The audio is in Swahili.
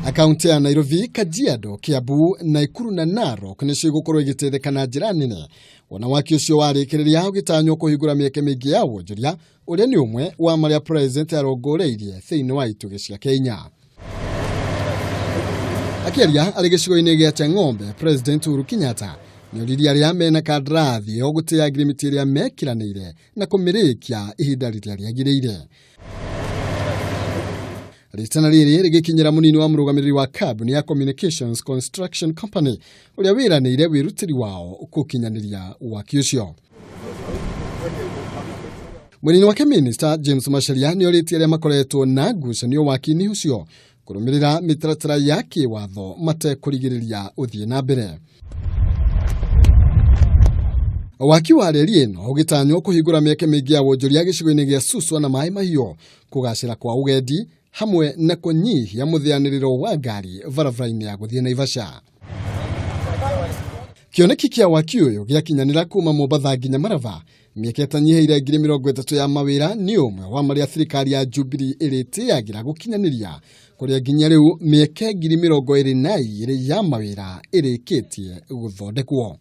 Akaunti ya Nairobi, Kajiado, Kiambu, Nakuru na Narok nĩcio igũkorwo igĩteithĩka na njĩra nene. Wanawake ũcio warĩkĩrĩria ũgĩtanywo kũhingũra mĩeke mĩingĩ ya wonjoria, ũrĩa nĩ ũmwe wa marĩa president arongoreirie thĩinĩ wa itugĩ cia Kenya. Akĩaria arĩ gĩcigo-inĩ gĩa Chang'ombe, President Uhuru Kenyatta nĩoririe arĩa mena kandarathi o gũtĩa agreement ĩrĩa mekiranĩire na kũmĩrĩkia ihinda rĩrĩa rĩagĩrĩire. Ritana rĩrĩ rĩgĩkinyĩra mũnini wa mũrũgamĩrĩri wa kambuni ya Communications Construction Company ũrĩa wĩranĩire wĩrutĩri wao gũkinyanĩria waki ũcio. Mũnini wake Minister James Macharia nĩorĩtie arĩa makoretwo na ngucanio waki-inĩ ũcio kũrũmĩrĩra mĩtaratara ya kĩwatho matekũrigĩrĩria ũthiĩ na mbere. Waki wa reri ĩno ũgĩtanywo kũhingũra mĩeke mĩingĩ ya wonjoria gĩcigo-inĩ gĩa Suswa na Maĩ Mahiũ, kũgacĩra kwa ũgendi hamwe na kũnyihia mũthĩanĩrĩro wa ngari barabara-inĩ ya gũthiĩ Naivasha. Kĩoneki kĩa waki ũyũ gĩakinyanĩra kuma Mombatha nginya Marava, mĩeke ĩtanyihĩire 30,000 ya mawĩra nĩ ũmwe wa marĩa thirikari ya Jubilee ĩrĩtĩagĩra gũkinyanĩria, kũrĩa nginya rĩu mĩeke 22,000 ya mawĩra ĩrĩkĩtie gũthondekwo.